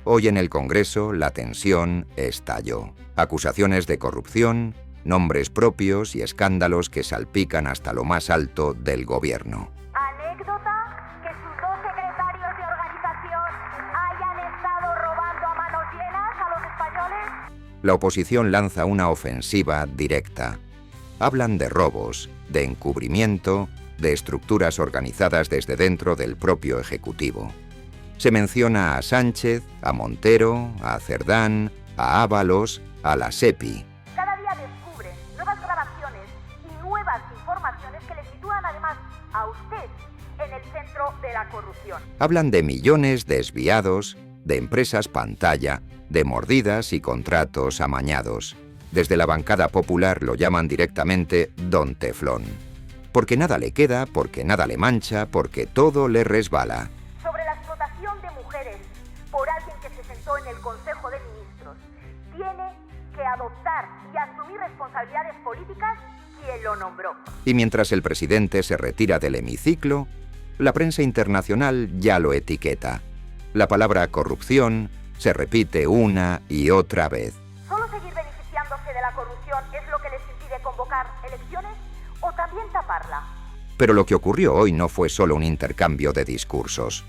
Hoy en el Congreso la tensión estalló. Acusaciones de corrupción, nombres propios y escándalos que salpican hasta lo más alto del gobierno. Anécdota que sus dos secretarios de organización hayan estado robando a manos llenas a los españoles. La oposición lanza una ofensiva directa. Hablan de robos, de encubrimiento, de estructuras organizadas desde dentro del propio Ejecutivo. Se menciona a Sánchez, a Montero, a Cerdán, a Ábalos, a la SEPI. Cada día descubren nuevas grabaciones y nuevas informaciones que le sitúan además a usted en el centro de la corrupción. Hablan de millones desviados, de empresas pantalla, de mordidas y contratos amañados. Desde la bancada popular lo llaman directamente Don Teflón. Porque nada le queda, porque nada le mancha, porque todo le resbala. Sobre la explotación de mujeres por alguien que se sentó en el Consejo de Ministros, tiene que adoptar y asumir responsabilidades políticas quien lo nombró. Y mientras el presidente se retira del hemiciclo, la prensa internacional ya lo etiqueta. La palabra corrupción se repite una y otra vez. ¿Solo seguir beneficiándose de la corrupción es lo que les impide convocar elecciones o también taparla? Pero lo que ocurrió hoy no fue solo un intercambio de discursos.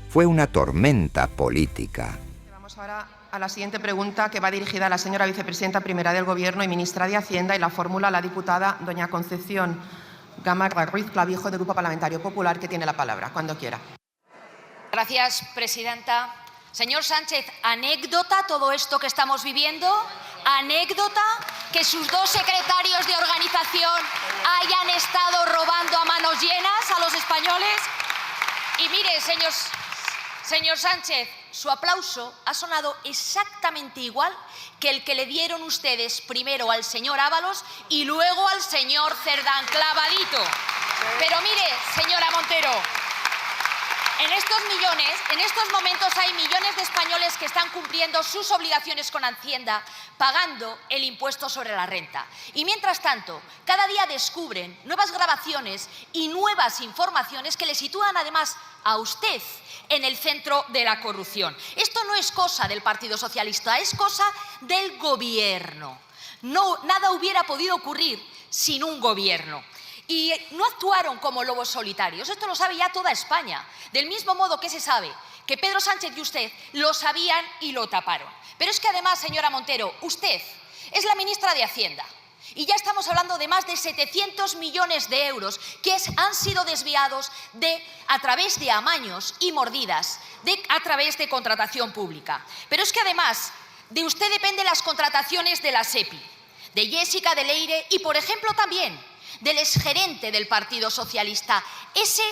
Fue una tormenta política. Vamos ahora a la siguiente pregunta, que va dirigida a la señora vicepresidenta primera del Gobierno y ministra de Hacienda, y la fórmula la diputada doña Concepción Gamarra Ruiz Clavijo, del Grupo Parlamentario Popular, que tiene la palabra, cuando quiera. Gracias, presidenta. Señor Sánchez, ¿anécdota todo esto que estamos viviendo? ¿Anécdota que sus dos secretarios de organización hayan estado robando a manos llenas a los españoles? Y mire, señor Sánchez, su aplauso ha sonado exactamente igual que el que le dieron ustedes primero al señor Ábalos y luego al señor Cerdán, clavadito. Pero mire, señora Montero, en estos momentos hay millones de españoles que están cumpliendo sus obligaciones con Hacienda, pagando el impuesto sobre la renta. Y mientras tanto, cada día descubren nuevas grabaciones y nuevas informaciones que le sitúan además a usted en el centro de la corrupción. Esto no es cosa del Partido Socialista, es cosa del Gobierno. Nada hubiera podido ocurrir sin un Gobierno. Y no actuaron como lobos solitarios, esto lo sabe ya toda España, del mismo modo que se sabe que Pedro Sánchez y usted lo sabían y lo taparon. Pero es que además, señora Montero, usted es la ministra de Hacienda y ya estamos hablando de más de 700 millones de euros que han sido desviados a través de amaños y mordidas, a través de contratación pública. Pero es que además de usted dependen las contrataciones de la SEPI, de Jessica de Leire y, por ejemplo, también del exgerente del Partido Socialista, ese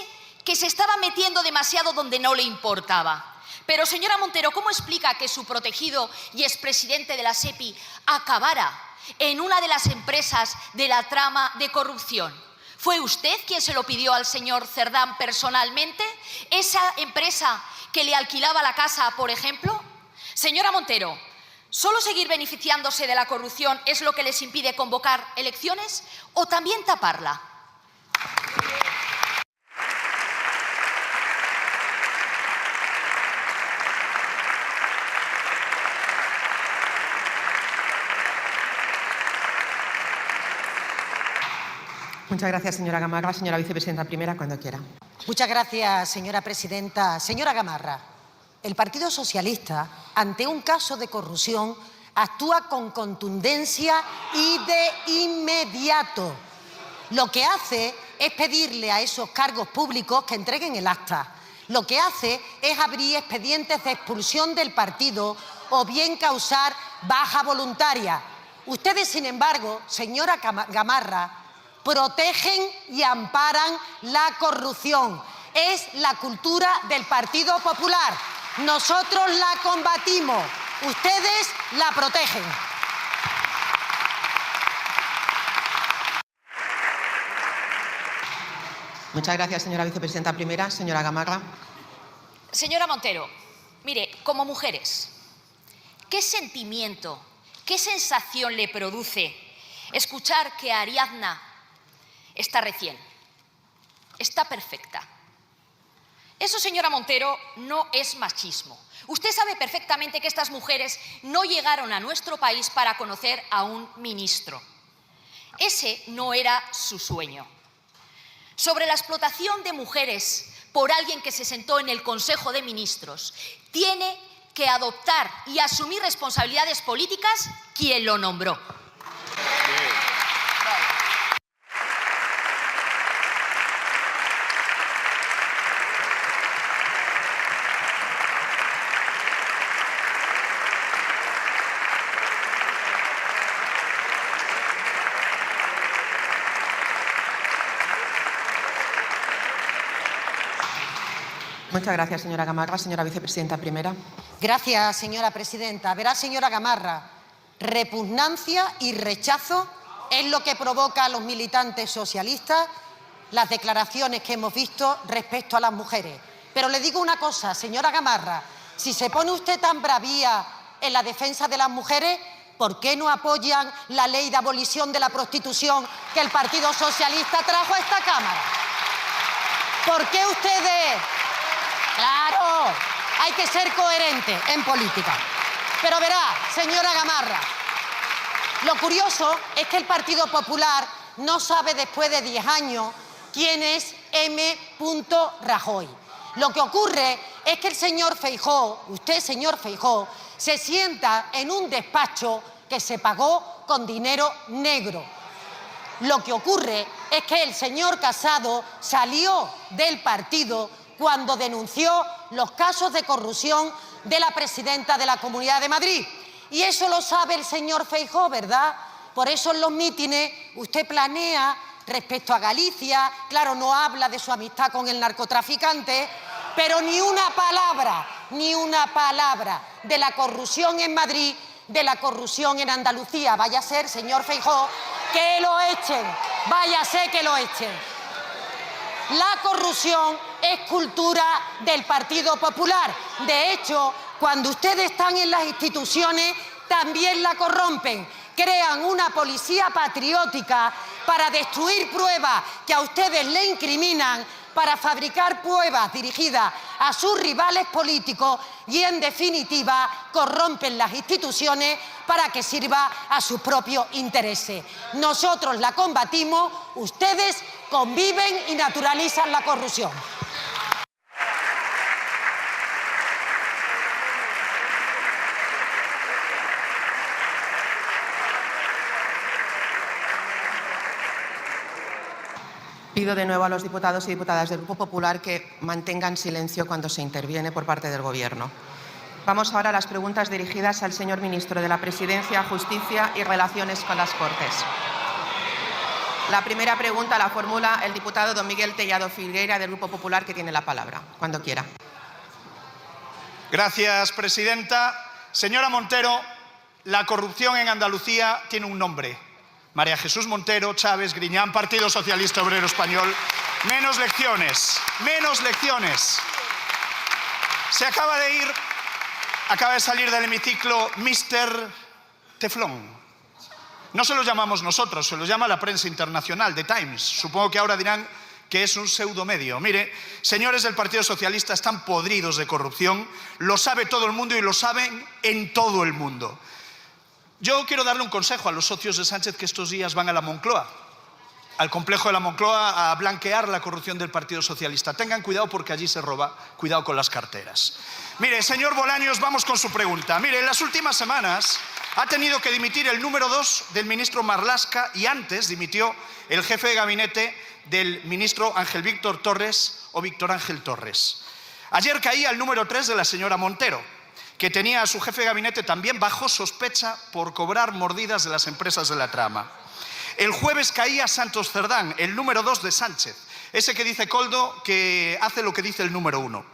que se estaba metiendo demasiado donde no le importaba. Pero, señora Montero, ¿cómo explica que su protegido y expresidente de la SEPI acabara en una de las empresas de la trama de corrupción? ¿Fue usted quien se lo pidió al señor Cerdán personalmente? ¿Esa empresa que le alquilaba la casa, por ejemplo? Señora Montero, ¿solo seguir beneficiándose de la corrupción es lo que les impide convocar elecciones o también taparla? Muchas gracias, señora Gamarra. Señora vicepresidenta primera, cuando quiera. Muchas gracias, señora presidenta. Señora Gamarra, el Partido Socialista, ante un caso de corrupción, actúa con contundencia y de inmediato. Lo que hace es pedirle a esos cargos públicos que entreguen el acta. Lo que hace es abrir expedientes de expulsión del partido o bien causar baja voluntaria. Ustedes, sin embargo, señora Gamarra, protegen y amparan la corrupción. Es la cultura del Partido Popular. Nosotros la combatimos, ustedes la protegen. Muchas gracias, señora vicepresidenta primera. Señora Gamarra. Señora Montero, mire, como mujeres, ¿qué sentimiento, qué sensación le produce escuchar que Ariadna está recién, está perfecta? Eso, señora Montero, no es machismo. Usted sabe perfectamente que estas mujeres no llegaron a nuestro país para conocer a un ministro. Ese no era su sueño. Sobre la explotación de mujeres por alguien que se sentó en el Consejo de Ministros, tiene que adoptar y asumir responsabilidades políticas quien lo nombró. Muchas gracias, señora Gamarra. Señora vicepresidenta primera. Gracias, señora presidenta. Verá, señora Gamarra, repugnancia y rechazo es lo que provoca a los militantes socialistas las declaraciones que hemos visto respecto a las mujeres. Pero le digo una cosa, señora Gamarra, si se pone usted tan bravía en la defensa de las mujeres, ¿por qué no apoyan la ley de abolición de la prostitución que el Partido Socialista trajo a esta Cámara? ¿Por qué ustedes...? Claro, hay que ser coherente en política. Pero verá, señora Gamarra, lo curioso es que el Partido Popular no sabe después de 10 años quién es M. Rajoy. Lo que ocurre es que el señor Feijóo, usted, señor Feijóo, se sienta en un despacho que se pagó con dinero negro. Lo que ocurre es que el señor Casado salió del partido cuando denunció los casos de corrupción de la presidenta de la Comunidad de Madrid. Y eso lo sabe el señor Feijóo, ¿verdad? Por eso en los mítines usted planea respecto a Galicia, claro, no habla de su amistad con el narcotraficante, pero ni una palabra de la corrupción en Madrid, de la corrupción en Andalucía. Vaya a ser, señor Feijóo, que lo echen, vaya a ser que lo echen. La corrupción es cultura del Partido Popular. De hecho, cuando ustedes están en las instituciones, también la corrompen. Crean una policía patriótica para destruir pruebas que a ustedes le incriminan, para fabricar pruebas dirigidas a sus rivales políticos y, en definitiva, corrompen las instituciones para que sirva a sus propios intereses. Nosotros la combatimos, ustedes conviven y naturalizan la corrupción. Pido de nuevo a los diputados y diputadas del Grupo Popular que mantengan silencio cuando se interviene por parte del Gobierno. Vamos ahora a las preguntas dirigidas al señor ministro de la Presidencia, Justicia y Relaciones con las Cortes. La primera pregunta la formula el diputado don Miguel Tellado Filgueira, del Grupo Popular, que tiene la palabra. Cuando quiera. Gracias, presidenta. Señora Montero, la corrupción en Andalucía tiene un nombre. María Jesús Montero, Chávez, Griñán, Partido Socialista Obrero Español. Menos lecciones, menos lecciones. Acaba de salir del hemiciclo Mr. Teflón. No se lo llamamos nosotros, se lo llama la prensa internacional, The Times. Supongo que ahora dirán que es un pseudomedio. Mire, señores del Partido Socialista, están podridos de corrupción, lo sabe todo el mundo y lo saben en todo el mundo. Yo quiero darle un consejo a los socios de Sánchez que estos días van a la Moncloa, al complejo de la Moncloa, a blanquear la corrupción del Partido Socialista. Tengan cuidado porque allí se roba, cuidado con las carteras. Mire, señor Bolaños, vamos con su pregunta. Mire, en las últimas semanas ha tenido que dimitir el número 2 del ministro Marlaska y antes dimitió el jefe de gabinete del ministro Ángel Víctor Torres o Víctor Ángel Torres. Ayer caía el número 3 de la señora Montero, que tenía a su jefe de gabinete también bajo sospecha por cobrar mordidas de las empresas de la trama. El jueves caía Santos Cerdán, el número 2 de Sánchez, ese que dice Koldo que hace lo que dice el número 1.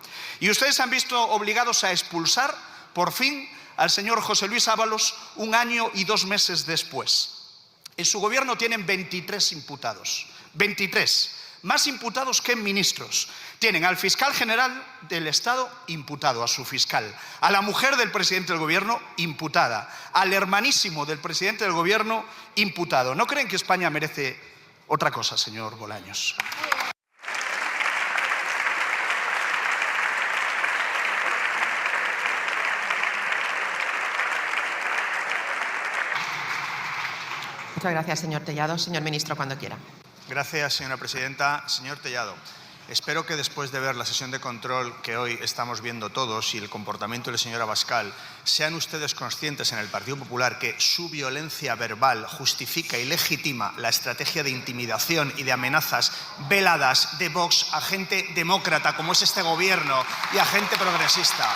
Y ustedes se han visto obligados a expulsar, por fin, al señor José Luis Ábalos 1 año y 2 meses después. En su gobierno tienen 23 imputados, 23, más imputados que ministros. Tienen al fiscal general del Estado imputado, a su fiscal, a la mujer del presidente del gobierno imputada, al hermanísimo del presidente del gobierno imputado. ¿No creen que España merece otra cosa, señor Bolaños? Muchas gracias, señor Tellado. Señor ministro, cuando quiera. Gracias, señora presidenta. Señor Tellado, espero que después de ver la sesión de control que hoy estamos viendo todos y el comportamiento de la señora Abascal, sean ustedes conscientes en el Partido Popular que su violencia verbal justifica y legitima la estrategia de intimidación y de amenazas veladas de Vox a gente demócrata como es este gobierno y a gente progresista.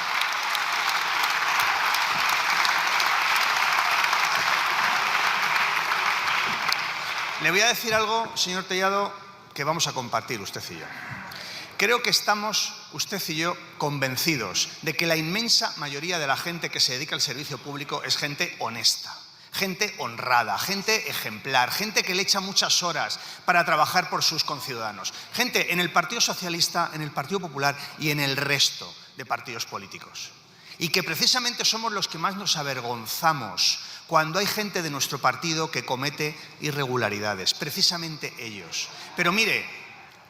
Le voy a decir algo, señor Tellado, que vamos a compartir usted y yo. Creo que estamos, usted y yo, convencidos de que la inmensa mayoría de la gente que se dedica al servicio público es gente honesta, gente honrada, gente ejemplar, gente que le echa muchas horas para trabajar por sus conciudadanos. Gente en el Partido Socialista, en el Partido Popular y en el resto de partidos políticos. Y que precisamente somos los que más nos avergonzamos cuando hay gente de nuestro partido que comete irregularidades, precisamente ellos. Pero mire,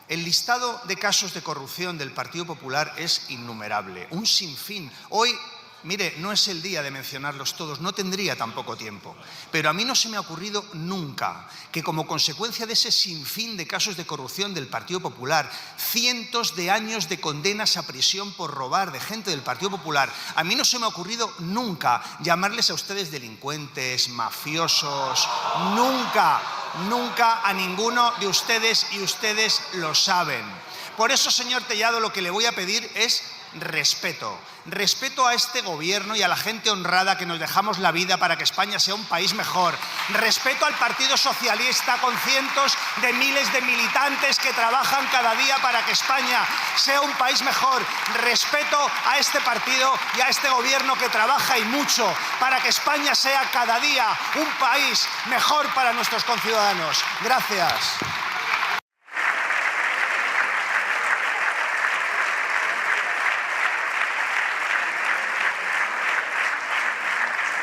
el listado de casos de corrupción del Partido Popular es innumerable, un sinfín. Hoy, mire, no es el día de mencionarlos todos, no tendría tampoco tiempo. Pero a mí no se me ha ocurrido nunca que como consecuencia de ese sinfín de casos de corrupción del Partido Popular, cientos de años de condenas a prisión por robar de gente del Partido Popular, a mí no se me ha ocurrido nunca llamarles a ustedes delincuentes, mafiosos, nunca, nunca a ninguno de ustedes, y ustedes lo saben. Por eso, señor Tellado, lo que le voy a pedir es respeto. Respeto a este gobierno y a la gente honrada que nos dejamos la vida para que España sea un país mejor. Respeto al Partido Socialista con cientos de miles de militantes que trabajan cada día para que España sea un país mejor. Respeto a este partido y a este gobierno que trabaja y mucho para que España sea cada día un país mejor para nuestros conciudadanos. Gracias.